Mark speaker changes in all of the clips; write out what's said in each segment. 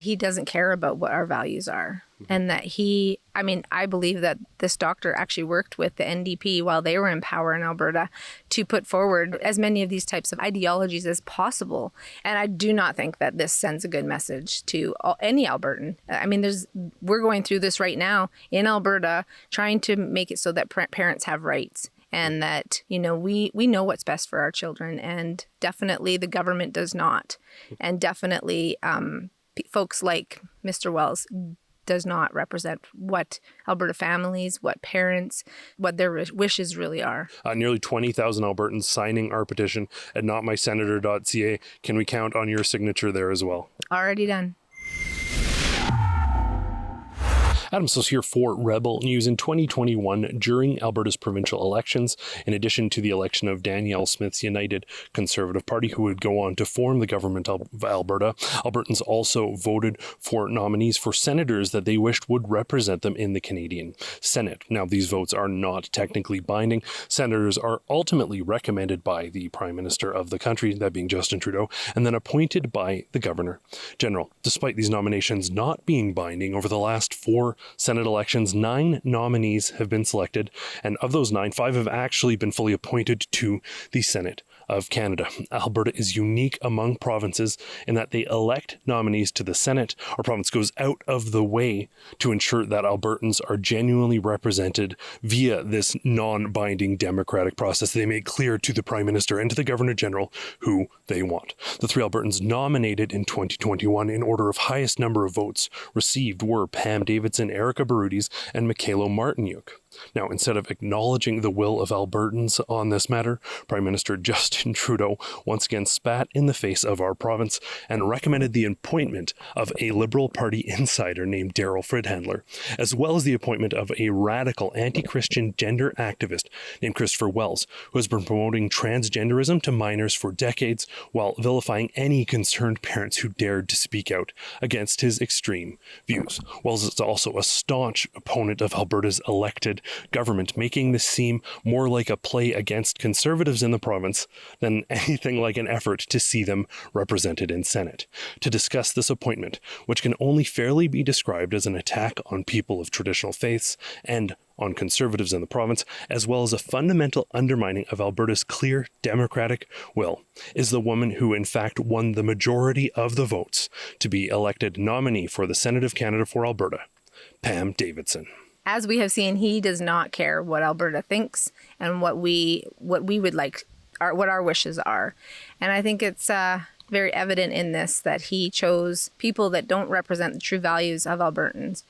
Speaker 1: He doesn't care about what our values are. And that I believe that this doctor actually worked with the NDP while they were in power in Alberta to put forward as many of these types of ideologies as possible. And I do not think that this sends a good message to any Albertan. I mean, we're going through this right now in Alberta, trying to make it so that parents have rights. And that, we know what's best for our children. And definitely the government does not. And definitely folks like Mr. Wells does not represent what Alberta families, what parents, what their wishes really are.
Speaker 2: Nearly 20,000 Albertans signing our petition at notmysenator.ca. Can we count on your signature there as well?
Speaker 1: Already done.
Speaker 2: Adam Soos here for Rebel News. In 2021, during Alberta's provincial elections, in addition to the election of Danielle Smith's United Conservative Party, who would go on to form the government of Alberta, Albertans also voted for nominees for senators that they wished would represent them in the Canadian Senate. Now, these votes are not technically binding. Senators are ultimately recommended by the Prime Minister of the country, that being Justin Trudeau, and then appointed by the Governor General. Despite these nominations not being binding, over the last 4 Senate elections, 9 nominees have been selected, and of those 9, 5 have actually been fully appointed to the Senate of Canada. Alberta is unique among provinces in that they elect nominees to the Senate. Our province goes out of the way to ensure that Albertans are genuinely represented via this non-binding democratic process. They make clear to the Prime Minister and to the Governor General who they want. The 3 Albertans nominated in 2021 in order of highest number of votes received were Pam Davidson, Erica Baroudis, and Michaelo Martinyuk. Now, instead of acknowledging the will of Albertans on this matter, Prime Minister Justin Trudeau once again spat in the face of our province and recommended the appointment of a Liberal Party insider named Daryl Fridhandler, as well as the appointment of a radical anti-Christian gender activist named Christopher Wells, who has been promoting transgenderism to minors for decades while vilifying any concerned parents who dared to speak out against his extreme views. Wells is also a staunch opponent of Alberta's elected government, making this seem more like a play against Conservatives in the province than anything like an effort to see them represented in Senate. To discuss this appointment, which can only fairly be described as an attack on people of traditional faiths and on Conservatives in the province, as well as a fundamental undermining of Alberta's clear democratic will, is the woman who in fact won the majority of the votes to be elected nominee for the Senate of Canada for Alberta, Pam Davidson.
Speaker 1: As we have seen, he does not care what Alberta thinks and what we would like, what our wishes are. And I think it's very evident in this that he chose people that don't represent the true values of Albertans.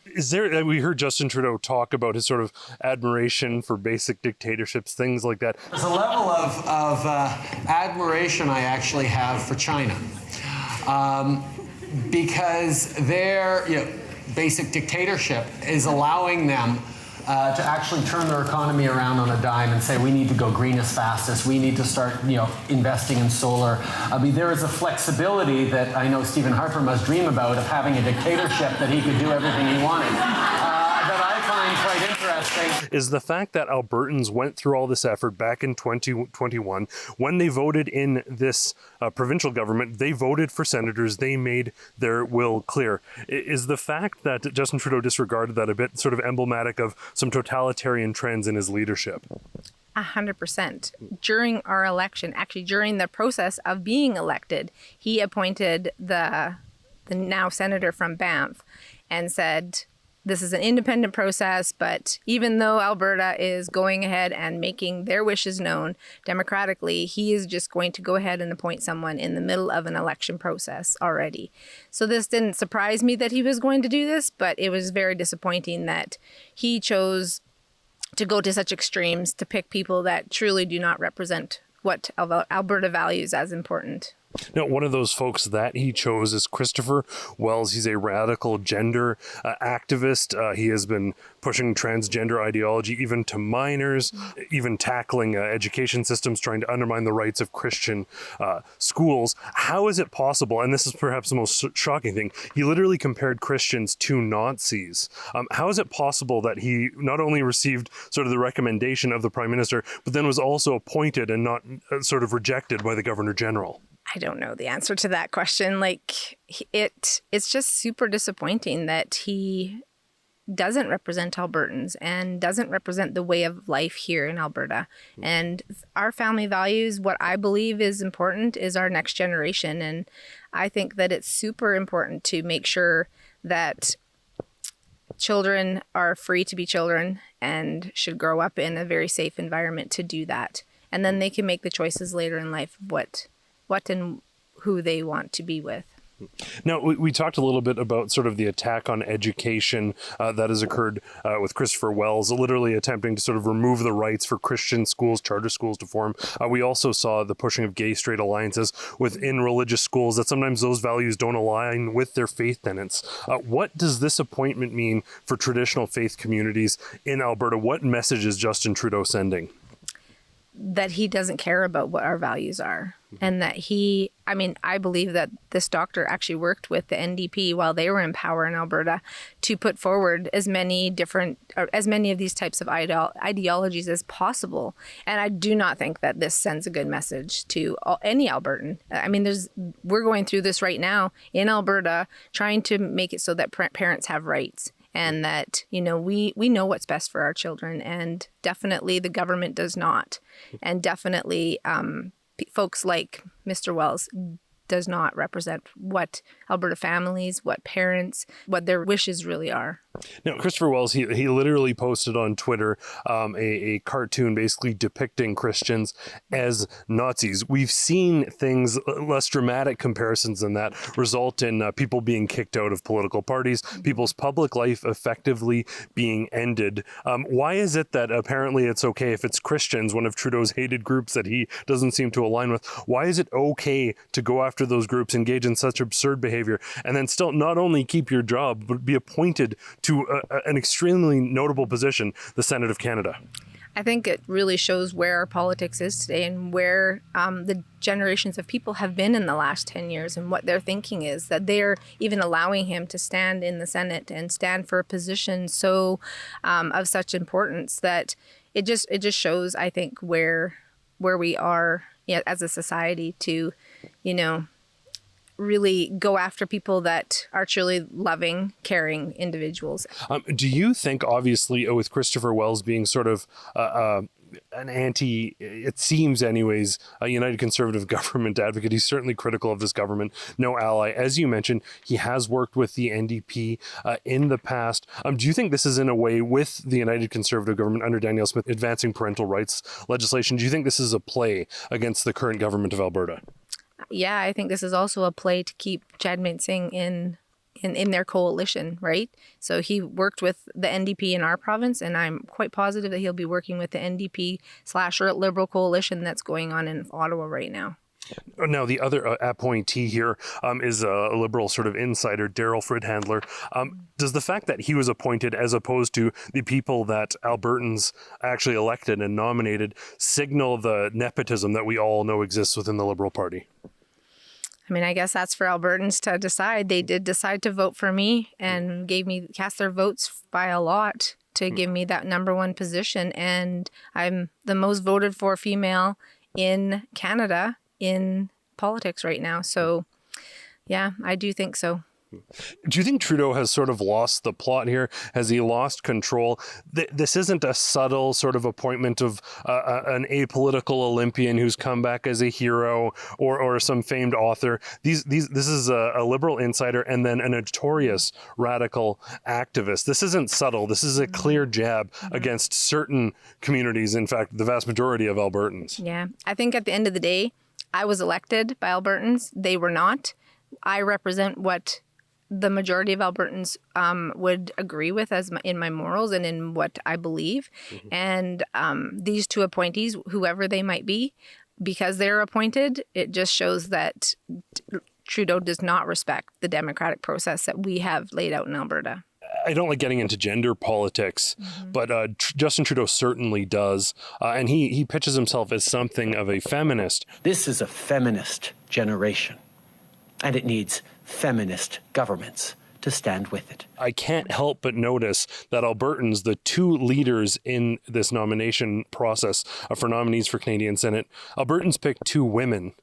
Speaker 2: We heard Justin Trudeau talk about his sort of admiration for basic dictatorships, things like that.
Speaker 3: There's a level of admiration I actually have for China because their basic dictatorship is allowing them to actually turn their economy around on a dime and say, we need to go green as fast as we need to start, investing in solar. I mean, there is a flexibility that I know Stephen Harper must dream about of having a dictatorship that he could do everything he wanted. That I find quite interesting.
Speaker 2: Is the fact that Albertans went through all this effort back in 2021, when they voted in this provincial government, they voted for senators, they made their will clear. Is the fact that Justin Trudeau disregarded that a bit sort of emblematic of some totalitarian trends in his leadership?
Speaker 1: 100%. During our election, actually during the process of being elected, he appointed the now senator from Banff and said, this is an independent process, but even though Alberta is going ahead and making their wishes known democratically, he is just going to go ahead and appoint someone in the middle of an election process already. So this didn't surprise me that he was going to do this, but it was very disappointing that he chose to go to such extremes to pick people that truly do not represent what Alberta values as important.
Speaker 2: Now, one of those folks that he chose is Christopher Wells. He's a radical gender activist. He has been pushing transgender ideology even to minors, even tackling education systems, trying to undermine the rights of Christian schools. How is it possible, and this is perhaps the most shocking thing, he literally compared Christians to Nazis. How is it possible that he not only received sort of the recommendation of the Prime Minister, but then was also appointed and not sort of rejected by the Governor General?
Speaker 1: I don't know the answer to that question. Like, it's just super disappointing that he doesn't represent Albertans and doesn't represent the way of life here in Alberta. And our family values, what I believe is important is our next generation. And I think that it's super important to make sure that children are free to be children and should grow up in a very safe environment to do that. And then they can make the choices later in life of what and who they want to be with.
Speaker 2: Now, we talked a little bit about sort of the attack on education that has occurred with Christopher Wells, literally attempting to sort of remove the rights for Christian schools, charter schools to form. We also saw the pushing of gay-straight alliances within religious schools, that sometimes those values don't align with their faith tenets. What does this appointment mean for traditional faith communities in Alberta? What message is Justin Trudeau sending?
Speaker 1: That he doesn't care about what our values are. And that I believe that this doctor actually worked with the NDP while they were in power in Alberta to put forward as many of these types of ideologies as possible. And I do not think that this sends a good message to any Albertan. I mean, we're going through this right now in Alberta, trying to make it so that parents have rights. And that, we know what's best for our children, and definitely the government does not. And definitely folks like Mr. Wells does not represent what Alberta families, what parents, what their wishes really are.
Speaker 2: Now, Christopher Wells, he literally posted on Twitter a cartoon basically depicting Christians as Nazis. We've seen things, less dramatic comparisons than that, result in people being kicked out of political parties, people's public life effectively being ended. Why is it that apparently it's okay if it's Christians, one of Trudeau's hated groups that he doesn't seem to align with? Why is it okay to go after those groups, engage in such absurd behavior, and then still not only keep your job, but be appointed to an extremely notable position, the Senate of Canada?
Speaker 1: I think it really shows where our politics is today and where the generations of people have been in the last 10 years and what their thinking is, that they're even allowing him to stand in the Senate and stand for a position so of such importance that it just shows, I think, where we are as a society to, really go after people that are truly loving, caring individuals.
Speaker 2: Do you think, obviously, with Christopher Wells being sort of an anti, it seems anyways, a United Conservative government advocate, he's certainly critical of this government, no ally. As you mentioned, he has worked with the NDP in the past. Do you think this is in a way with the United Conservative government under Danielle Smith advancing parental rights legislation? Do you think this is a play against the current government of Alberta?
Speaker 1: Yeah, I think this is also a play to keep Jagmeet Singh in their coalition, right? So he worked with the NDP in our province, and I'm quite positive that he'll be working with the NDP/Liberal coalition that's going on in Ottawa right now.
Speaker 2: Now, the other appointee here is a Liberal sort of insider, Daryl Fridhandler. Does the fact that he was appointed as opposed to the people that Albertans actually elected and nominated signal the nepotism that we all know exists within the Liberal Party?
Speaker 1: I mean, I guess that's for Albertans to decide. They did decide to vote for me and cast their votes by a lot to give me that number one position. And I'm the most voted for female in Canada in politics right now. So, yeah, I do think so.
Speaker 2: Do you think Trudeau has sort of lost the plot here? Has he lost control? This isn't a subtle sort of appointment of an apolitical Olympian who's come back as a hero or some famed author. This is a Liberal insider and then a notorious radical activist. This isn't subtle. This is a clear jab against certain communities, in fact, the vast majority of Albertans.
Speaker 1: Yeah, I think at the end of the day, I was elected by Albertans. They were not. I represent what the majority of Albertans would agree with in my morals and in what I believe. Mm-hmm. And these two appointees, whoever they might be, because they're appointed, it just shows that Trudeau does not respect the democratic process that we have laid out in Alberta.
Speaker 2: I don't like getting into gender politics, but Justin Trudeau certainly does. And he pitches himself as something of a feminist.
Speaker 4: This is a feminist generation, and it needs feminist governments to stand with it.
Speaker 2: I can't help but notice that Albertans, the two leaders in this nomination process for nominees for Canadian Senate, Albertans picked two women.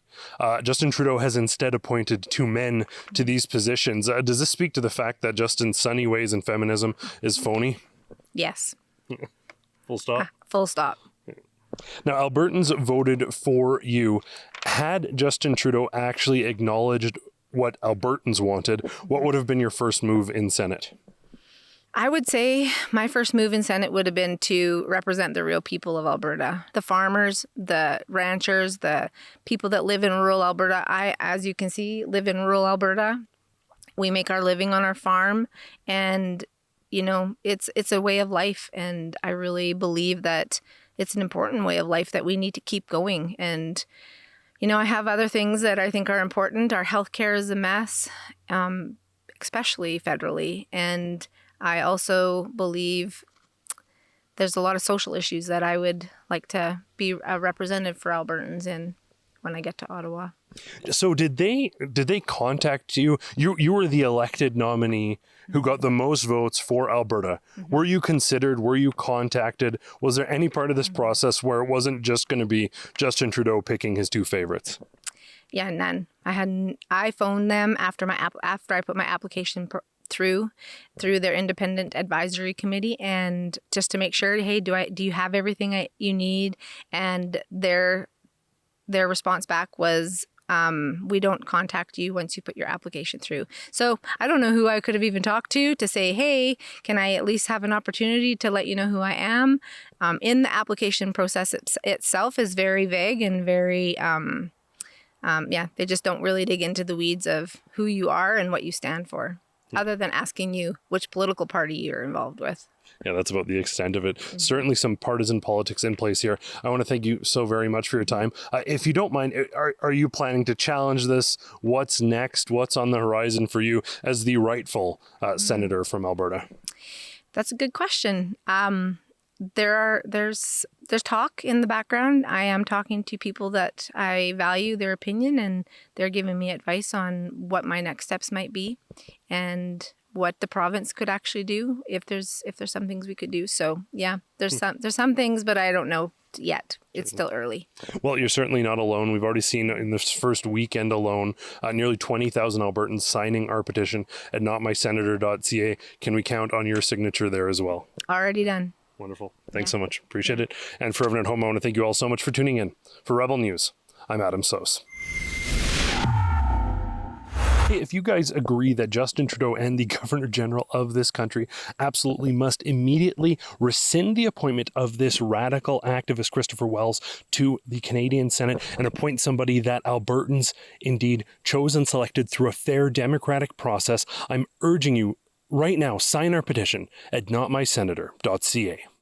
Speaker 2: Justin Trudeau has instead appointed two men to these positions. Does this speak to the fact that Justin's sunny ways and feminism is phony?
Speaker 1: Yes.
Speaker 2: Full stop?
Speaker 1: Full stop.
Speaker 2: Now, Albertans voted for you. Had Justin Trudeau actually acknowledged what Albertans wanted, what would have been your first move in Senate?
Speaker 1: I would say my first move in Senate would have been to represent the real people of Alberta, the farmers, the ranchers, the people that live in rural Alberta. I, as you can see, live in rural Alberta. We make our living on our farm, and you know, it's a way of life, and I really believe that it's an important way of life that we need to keep going. And you know, I have other things that I think are important. Our healthcare is a mess, especially federally, and I also believe there's a lot of social issues that I would like to be represented for Albertans in when I get to Ottawa.
Speaker 2: So did they contact you? You were the elected nominee who got the most votes for Alberta. Mm-hmm. Were you considered? Were you contacted? Was there any part of this process where it wasn't just going to be Justin Trudeau picking his two favorites?
Speaker 1: Yeah, none. I phoned them after I put my application through their independent advisory committee, and just to make sure, hey, do you have everything you need? And their response back was, we don't contact you once you put your application through. So I don't know who I could have even talked to say, hey, can I at least have an opportunity to let you know who I am? In the application process itself is very vague and very, they just don't really dig into the weeds of who you are and what you stand for, other than asking you which political party you're involved with.
Speaker 2: Yeah, that's about the extent of it. Mm-hmm. Certainly some partisan politics in place here. I want to thank you so very much for your time. If you don't mind, are you planning to challenge this? What's next? What's on the horizon for you as the rightful senator from Alberta?
Speaker 1: That's a good question. There's talk in the background. I am talking to people that I value their opinion, and they're giving me advice on what my next steps might be and what the province could actually do if there's some things we could do. So yeah, there's some things, but I don't know yet. It's still early.
Speaker 2: Well, you're certainly not alone. We've already seen in this first weekend alone, nearly 20,000 Albertans signing our petition at notmysenator.ca. Can we count on your signature there as well? Already
Speaker 1: done.
Speaker 2: Wonderful. Thanks so much. Appreciate it. And for everyone at home, I want to thank you all so much for tuning in. For Rebel News, I'm Adam Soos. Hey, if you guys agree that Justin Trudeau and the Governor General of this country absolutely must immediately rescind the appointment of this radical activist Christopher Wells to the Canadian Senate and appoint somebody that Albertans indeed chose and selected through a fair democratic process, I'm urging you right now, sign our petition at notmysenator.ca.